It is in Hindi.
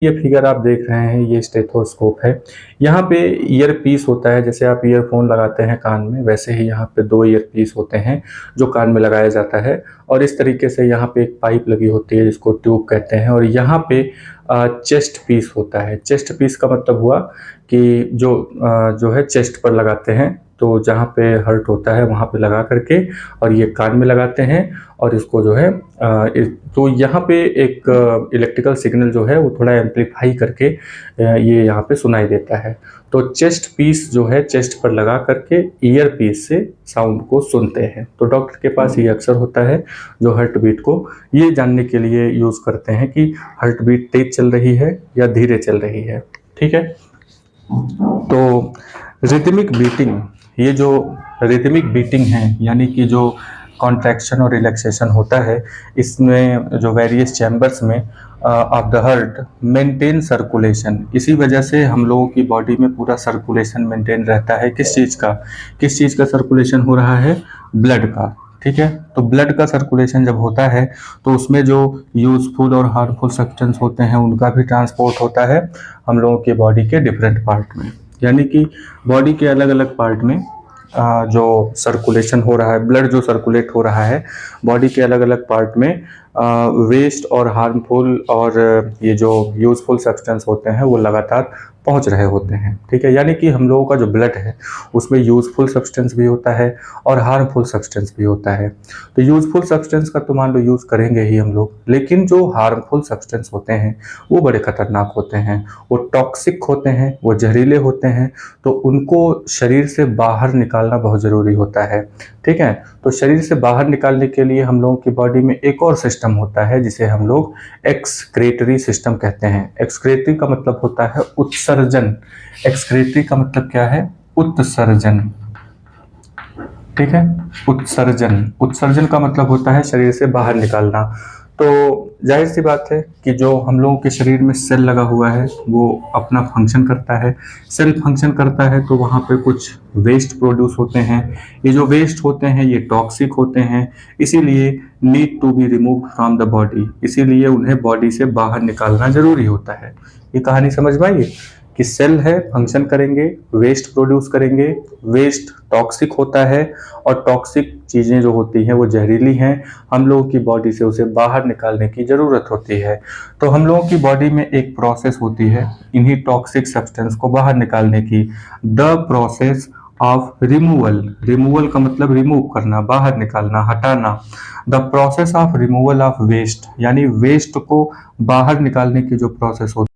ये फिगर आप देख रहे हैं, ये स्टेथोस्कोप है। यहाँ पे ईयर पीस होता है, जैसे आप ईयरफोन लगाते हैं कान में, वैसे ही यहाँ पे 2 ईयर पीस होते हैं जो कान में लगाया जाता है। और इस तरीके से यहाँ पे एक पाइप लगी होती है जिसको ट्यूब कहते हैं। और यहाँ पे चेस्ट पीस होता है। चेस्ट पीस का मतलब हुआ कि जो है चेस्ट पर लगाते हैं, तो जहाँ पे हर्ट होता है वहाँ पे लगा करके और ये कान में लगाते हैं। और इसको जो है तो यहाँ पे एक इलेक्ट्रिकल सिग्नल जो है वो थोड़ा एम्पलीफाई करके ये यहाँ पे सुनाई देता है। तो चेस्ट पीस जो है चेस्ट पर लगा करके ईयर पीस से साउंड को सुनते हैं। तो डॉक्टर के पास ये अक्सर होता है, जो हार्ट बीट को ये जानने के लिए यूज़ करते हैं कि हार्ट बीट तेज चल रही है या धीरे चल रही है। ठीक है। तो रिदमिक बीटिंग, ये जो रिदमिक बीटिंग है यानी कि जो कॉन्ट्रैक्शन और रिलैक्सेशन होता है, इसमें जो वेरियस चैम्बर्स में of the heart maintain circulation, इसी वजह से हम लोगों की बॉडी में पूरा सर्कुलेशन मेंटेन रहता है। किस चीज़ का सर्कुलेशन हो रहा है? ब्लड का। ठीक है। तो ब्लड का सर्कुलेशन जब होता है तो उसमें जो यूजफुल और हार्मफुल सब्सटेंस होते हैं उनका भी ट्रांसपोर्ट होता है हम लोगों की बॉडी के डिफरेंट पार्ट में। यानी कि बॉडी के अलग अलग पार्ट में जो सर्कुलेशन हो रहा है, ब्लड जो सर्कुलेट हो रहा है बॉडी के अलग अलग पार्ट में, वेस्ट और हार्मफुल और ये जो यूजफुल सब्सटेंस होते हैं वो लगातार पहुंच रहे होते हैं। ठीक है। यानी कि हम लोगों का जो ब्लड है उसमें यूजफुल सब्सटेंस भी होता है और हार्मफुल सब्सटेंस भी होता है। तो यूजफुल सब्सटेंस का तो मान लो यूज़ करेंगे ही हम लोग, लेकिन जो हार्मफुल सब्सटेंस होते हैं वो बड़े खतरनाक होते हैं, वो टॉक्सिक होते हैं, वो जहरीले होते हैं। तो उनको शरीर से बाहर निकालना बहुत ज़रूरी होता है। ठीक है। तो शरीर से बाहर निकालने के लिए हम लोगों की बॉडी में एक और सिस्टम होता है जिसे हम लोग एक्सक्रेटरी सिस्टम कहते हैं। एक्सक्रेटरी का मतलब होता है उत्सर्जन। एक्सक्रेटरी का मतलब क्या है? उत्सर्जन। ठीक है। उत्सर्जन का मतलब होता है शरीर से बाहर निकालना। तो जाहिर सी बात है कि जो हम लोगों के शरीर में सेल लगा हुआ है वो अपना फंक्शन करता है। सेल फंक्शन करता है तो वहाँ पे कुछ वेस्ट प्रोड्यूस होते हैं। ये जो वेस्ट होते हैं ये टॉक्सिक होते हैं, इसीलिए need to be remove from the body, इसीलिए उन्हें बॉडी से बाहर निकालना जरूरी होता है। ये कहानी समझ में आई कि सेल है, फंक्शन करेंगे, वेस्ट प्रोड्यूस करेंगे, वेस्ट टॉक्सिक होता है और टॉक्सिक चीज़ें जो होती हैं वो जहरीली हैं, हम लोगों की बॉडी से उसे बाहर निकालने की ज़रूरत होती है। तो हम लोगों की बॉडी में एक प्रोसेस होती है इन्हीं टॉक्सिक सब्सटेंस को बाहर निकालने की, the process of removal. Removal का मतलब रिमूव करना, बाहर निकालना, हटाना। The process of removal of waste, यानी वेस्ट को बाहर निकालने की जो प्रोसेस होती है